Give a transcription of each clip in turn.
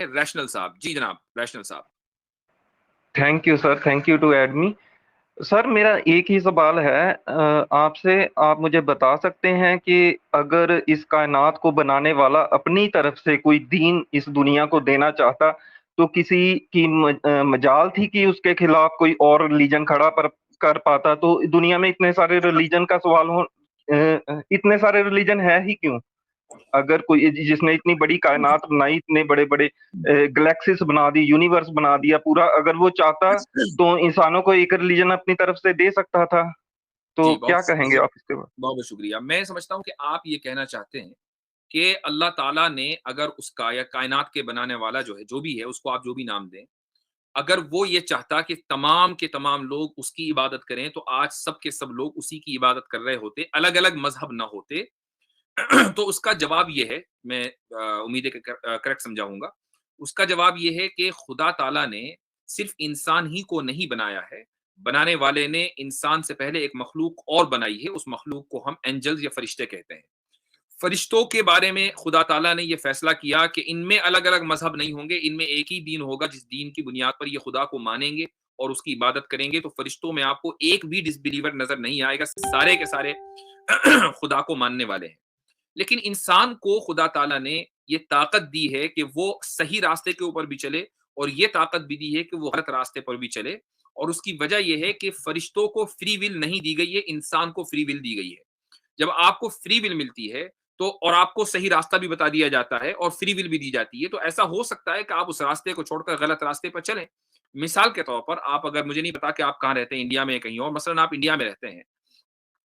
Rational صاحب. جی جناب ریشنل صاحب. Thank you sir, thank you to add me. Sir میرا ایک ہی سوال ہے آپ سے. آپ مجھے بتا سکتے ہیں کہ اگر اس کائنات کو بنانے والا اپنی طرف سے کوئی دین اس دنیا کو دینا چاہتا تو کسی کی مجال تھی کہ اس کے خلاف کوئی اور ریلیجن کھڑا کر پاتا؟ تو دنیا میں اتنے سارے ریلیجن کا سوال ہو، اتنے سارے ریلیجن ہے ہی کیوں؟ اگر کوئی جس نے اتنی بڑی کائنات بنائی، اتنے بڑے بڑے گلیکسیز بنا دی، یونیورس بنا دیا پورا، اگر وہ چاہتا تو انسانوں کو ایک ریلیجن اپنی طرف سے دے سکتا تھا. تو جی کیا کہیں گے آپ اس کے بعد؟ بہت بہت شکریہ. میں سمجھتا ہوں کہ آپ یہ کہنا چاہتے ہیں کہ اللہ تعالیٰ نے اگر اس کا یا کائنات کے بنانے والا جو ہے، جو بھی ہے، اس کو آپ جو بھی نام دیں، اگر وہ یہ چاہتا کہ تمام کے تمام لوگ اس کی عبادت کریں تو آج سب کے سب لوگ اسی کی عبادت کر رہے ہوتے، الگ الگ مذہب نہ ہوتے. تو اس کا جواب یہ ہے، میں امید ہے کہ کریکٹ سمجھاؤں گا. اس کا جواب یہ ہے کہ خدا تعالیٰ نے صرف انسان ہی کو نہیں بنایا ہے، بنانے والے نے انسان سے پہلے ایک مخلوق اور بنائی ہے. اس مخلوق کو ہم اینجلز یا فرشتے کہتے ہیں. فرشتوں کے بارے میں خدا تعالیٰ نے یہ فیصلہ کیا کہ ان میں الگ الگ مذہب نہیں ہوں گے، ان میں ایک ہی دین ہوگا جس دین کی بنیاد پر یہ خدا کو مانیں گے اور اس کی عبادت کریں گے. تو فرشتوں میں آپ کو ایک بھی ڈس بلیور نظر نہیں آئے گا، سارے کے سارے خدا کو ماننے والے ہیں. لیکن انسان کو خدا تعالیٰ نے یہ طاقت دی ہے کہ وہ صحیح راستے کے اوپر بھی چلے، اور یہ طاقت بھی دی ہے کہ وہ غلط راستے پر بھی چلے. اور اس کی وجہ یہ ہے کہ فرشتوں کو فری ول نہیں دی گئی ہے، انسان کو فری ول دی گئی ہے. جب آپ کو فری ول ملتی ہے تو اور آپ کو صحیح راستہ بھی بتا دیا جاتا ہے اور فری ول بھی دی جاتی ہے، تو ایسا ہو سکتا ہے کہ آپ اس راستے کو چھوڑ کر غلط راستے پر چلیں. مثال کے طور پر آپ اگر، مجھے نہیں پتا کہ آپ کہاں رہتے ہیں، انڈیا میں کہیں اور، مثلا آپ انڈیا میں رہتے ہیں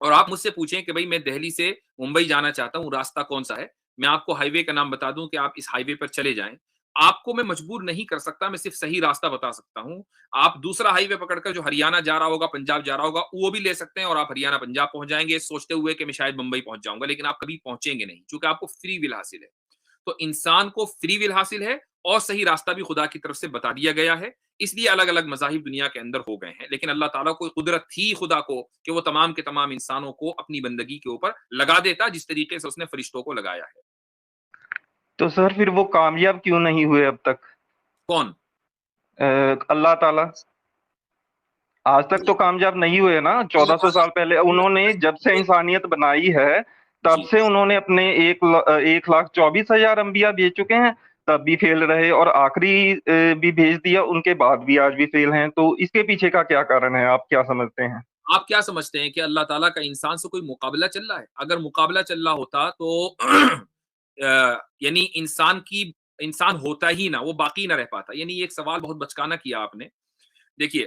اور آپ مجھ سے پوچھیں کہ بھائی میں دہلی سے ممبئی جانا چاہتا ہوں، راستہ کون سا ہے، میں آپ کو ہائی وے کا نام بتا دوں کہ آپ اس ہائی وے پر چلے جائیں. آپ کو میں مجبور نہیں کر سکتا، میں صرف صحیح راستہ بتا سکتا ہوں. آپ دوسرا ہائی وے پکڑ کر جو ہریانہ جا رہا ہوگا، پنجاب جا رہا ہوگا، وہ بھی لے سکتے ہیں اور آپ ہریانہ پنجاب پہنچ جائیں گے سوچتے ہوئے کہ میں شاید ممبئی پہنچ جاؤں گا، لیکن آپ کبھی پہنچیں گے نہیں، چونکہ آپ کو فری ول حاصل ہے. تو انسان کو فری ول حاصل ہے اور صحیح راستہ بھی خدا کی طرف سے بتا دیا گیا ہے. اس لیے الگ الگ مذاہب دنیا کے اندر ہو گئے ہیں، لیکن اللہ تعالیٰ کو قدرت تھی خدا کو کہ وہ تمام کے تمام انسانوں کو اپنی بندگی کے اوپر لگا دیتا، جس طریقے سے اس نے فرشتوں کو لگایا ہے. تو سر پھر وہ کامیاب کیوں نہیں ہوئے اب تک؟ کون؟ اللہ تعالیٰ آج تک تو کامیاب نہیں ہوئے نا. 1400 سال پہلے انہوں نے جب سے انسانیت بنائی ہے تب جی سے انہوں نے اپنے 1,24,000 انبیاء بھیج چکے ہیں، تب بھی فیل رہے، اور آخری بھی بھیج دیا، ان کے بعد بھی آج بھی فیل ہیں. تو اس کے پیچھے کا کیا کارن ہے؟ آپ کیا سمجھتے ہیں؟ آپ کیا سمجھتے ہیں کہ اللہ تعالیٰ کا انسان سے کوئی مقابلہ چل رہا ہے؟ اگر مقابلہ چل رہا ہوتا تو یعنی انسان ہوتا ہی نہ، وہ باقی نہ رہ پاتا. یعنی یہ ایک سوال بہت بچکانہ کیا آپ نے. دیکھیے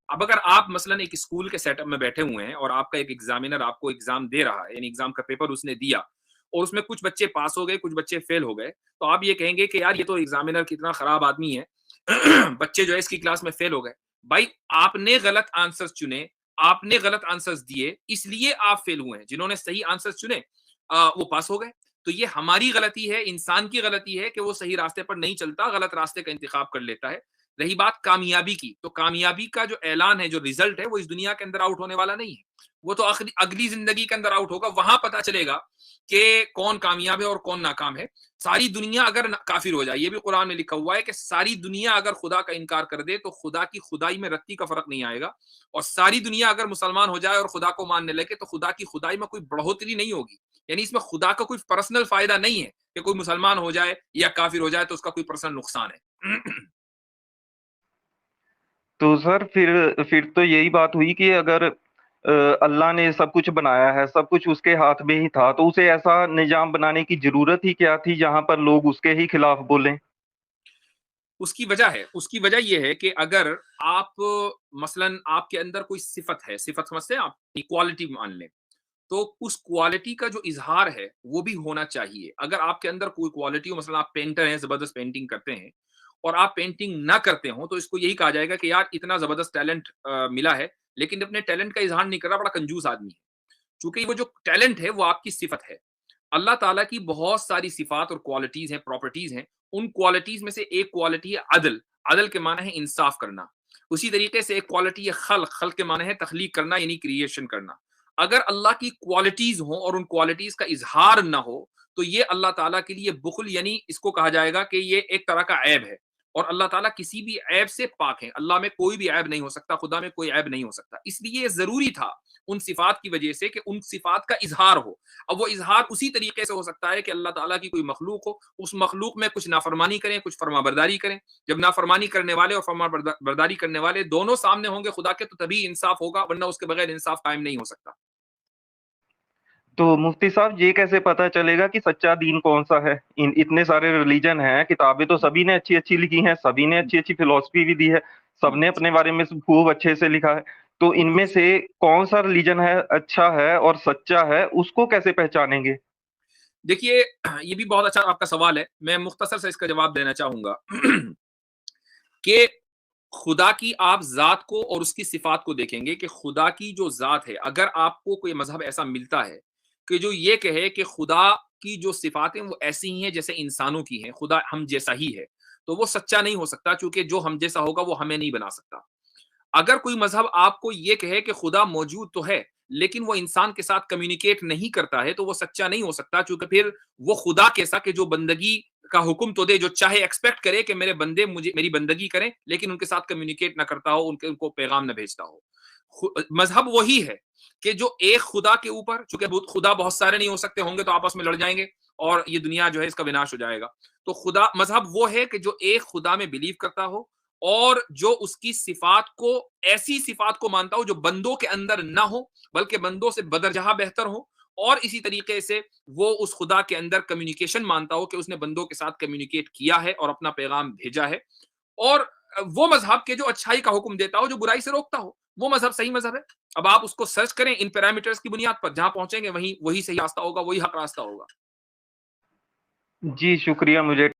اب اگر آپ مثلا ایک اسکول کے سیٹ اپ میں بیٹھے ہوئے ہیں اور آپ کا ایک ایگزامینر آپ کو ایگزام دے رہا ہے، یعنی ایگزام کا پیپر اس نے دیا اور اس میں کچھ بچے پاس ہو گئے، کچھ بچے فیل ہو گئے، تو آپ یہ کہیں گے کہ یار یہ تو ایگزامینر کتنا خراب آدمی ہے، بچے جو ہے اس کی کلاس میں فیل ہو گئے. بھائی آپ نے غلط آنسرز چنے، آپ نے غلط آنسرز دیے، اس لیے آپ فیل ہوئے ہیں. جنہوں نے صحیح آنسرز چنے وہ پاس ہو گئے. تو یہ ہماری غلطی ہے، انسان کی غلطی ہے کہ وہ صحیح راستے پر نہیں چلتا، غلط راستے کا انتخاب کر لیتا ہے. رہی بات کامیابی کی، تو کامیابی کا جو اعلان ہے، جو ریزلٹ ہے، وہ اس دنیا کے اندر آؤٹ ہونے والا نہیں ہے. وہ تو اگلی زندگی کے اندر آؤٹ ہوگا، وہاں پتا چلے گا کہ کون کامیاب ہے اور کون ناکام ہے. ساری دنیا اگر کافر ہو جائے، یہ بھی قرآن میں لکھا ہوا ہے کہ ساری دنیا اگر خدا کا انکار کر دے تو خدا کی خدائی میں رتی کا فرق نہیں آئے گا. اور ساری دنیا اگر مسلمان ہو جائے اور خدا کو ماننے لگے تو خدا کی خدائی میں کوئی بڑھوتری نہیں ہوگی. یعنی اس میں خدا کا کوئی پرسنل فائدہ نہیں ہے کہ کوئی مسلمان ہو جائے یا کافر ہو جائے تو اس کا کوئی پرسنل نقصان ہے. تو سر پھر تو یہی بات ہوئی کہ اگر اللہ نے سب کچھ بنایا ہے، سب کچھ اس کے ہاتھ میں ہی تھا، تو اسے ایسا نظام بنانے کی ضرورت ہی کیا تھی جہاں پر لوگ اس کے ہی خلاف بولیں؟ اس کی وجہ ہے، اس کی وجہ یہ ہے کہ اگر آپ مثلا آپ کے اندر کوئی صفت ہے، صفت سمجھتے ہیں آپ، کوالٹی مان لیں، تو اس کوالٹی کا جو اظہار ہے وہ بھی ہونا چاہیے. اگر آپ کے اندر کوئی کوالٹی ہو، مثلا آپ پینٹر ہیں، زبردست پینٹنگ کرتے ہیں، اور آپ پینٹنگ نہ کرتے ہوں تو اس کو یہی کہا جائے گا کہ یار اتنا زبردست ٹیلنٹ ملا ہے لیکن اپنے ٹیلنٹ کا اظہار نہیں کر رہا، بڑا کنجوس آدمی ہے. چونکہ وہ جو ٹیلنٹ ہے وہ آپ کی صفت ہے. اللہ تعالیٰ کی بہت ساری صفات اور کوالٹیز ہیں، پراپرٹیز ہیں. ان کوالٹیز میں سے ایک کوالٹی ہے عدل. عدل کے معنی ہے انصاف کرنا. اسی طریقے سے ایک کوالٹی ہے خلق. خلق کے معنی ہے تخلیق کرنا، یعنی کریشن کرنا. اگر اللہ کی کوالٹیز ہوں اور ان کوالٹیز کا اظہار نہ ہو تو یہ اللہ تعالیٰ کے لیے بخل، یعنی اس کو کہا جائے گا کہ یہ ایک طرح کا عیب ہے، اور اللہ تعالیٰ کسی بھی عیب سے پاک ہے، اللہ میں کوئی بھی عیب نہیں ہو سکتا، خدا میں کوئی عیب نہیں ہو سکتا، اس لیے یہ ضروری تھا ان صفات کی وجہ سے کہ ان صفات کا اظہار ہو۔ اب وہ اظہار اسی طریقے سے ہو سکتا ہے کہ اللہ تعالیٰ کی کوئی مخلوق ہو، اس مخلوق میں کچھ نافرمانی کریں، کچھ فرما برداری کریں، جب نافرمانی کرنے والے اور فرما برداری کرنے والے دونوں سامنے ہوں گے خدا کے تو تبھی انصاف ہوگا، ورنہ اس کے بغیر انصاف قائم نہیں ہو سکتا۔ تو مفتی صاحب یہ کیسے پتہ چلے گا کہ سچا دین کون سا ہے؟ اتنے سارے ریلیجن ہیں، کتابیں تو سبھی نے اچھی اچھی لکھی ہیں، سبھی نے اچھی اچھی فلسفی بھی دی ہے، سب نے اپنے بارے میں خوب اچھے سے لکھا ہے، تو ان میں سے کون سا ریلیجن ہے اچھا ہے اور سچا ہے، اس کو کیسے پہچانیں گے؟ دیکھیے یہ بھی بہت اچھا آپ کا سوال ہے، میں مختصر سے اس کا جواب دینا چاہوں گا کہ خدا کی آپ ذات کو اور اس کی صفات کو دیکھیں گے کہ خدا کی جو ذات ہے، اگر آپ کو کوئی مذہب ایسا ملتا ہے کہ جو یہ کہے کہ خدا کی جو صفات ہیں وہ ایسی ہی ہیں جیسے انسانوں کی ہیں، خدا ہم جیسا ہی ہے، تو وہ سچا نہیں ہو سکتا، چونکہ جو ہم جیسا ہوگا وہ ہمیں نہیں بنا سکتا۔ اگر کوئی مذہب آپ کو یہ کہے کہ خدا موجود تو ہے لیکن وہ انسان کے ساتھ کمیونیکیٹ نہیں کرتا ہے، تو وہ سچا نہیں ہو سکتا، چونکہ پھر وہ خدا کیسا کہ جو بندگی کا حکم تو دے، جو چاہے ایکسپیکٹ کرے کہ میرے بندے مجھے میری بندگی کریں لیکن ان کے ساتھ کمیونیکیٹ نہ کرتا ہو، ان کو پیغام نہ بھیجتا ہو۔ مذہب وہی ہے کہ جو ایک خدا کے اوپر، چونکہ خدا بہت سارے نہیں ہو سکتے، ہوں گے تو آپس میں لڑ جائیں گے اور یہ دنیا جو ہے اس کا وناش ہو جائے گا، تو خدا مذہب وہ ہے کہ جو ایک خدا میں بلیو کرتا ہو اور جو اس کی صفات کو، ایسی صفات کو مانتا ہو جو بندوں کے اندر نہ ہو بلکہ بندوں سے بدرجہ بہتر ہو، اور اسی طریقے سے وہ اس خدا کے اندر کمیونیکیشن مانتا ہو کہ اس نے بندوں کے ساتھ کمیونیکیٹ کیا ہے اور اپنا پیغام بھیجا ہے، اور وہ مذہب کے جو اچھائی کا حکم دیتا ہو، جو برائی سے روکتا ہو، وہ مذہب صحیح مذہب ہے۔ اب آپ اس کو سرچ کریں ان پیرامیٹرز کی بنیاد پر، جہاں پہنچیں گے وہی صحیح راستہ ہوگا، وہی حق راستہ ہوگا۔ جی شکریہ، مجھے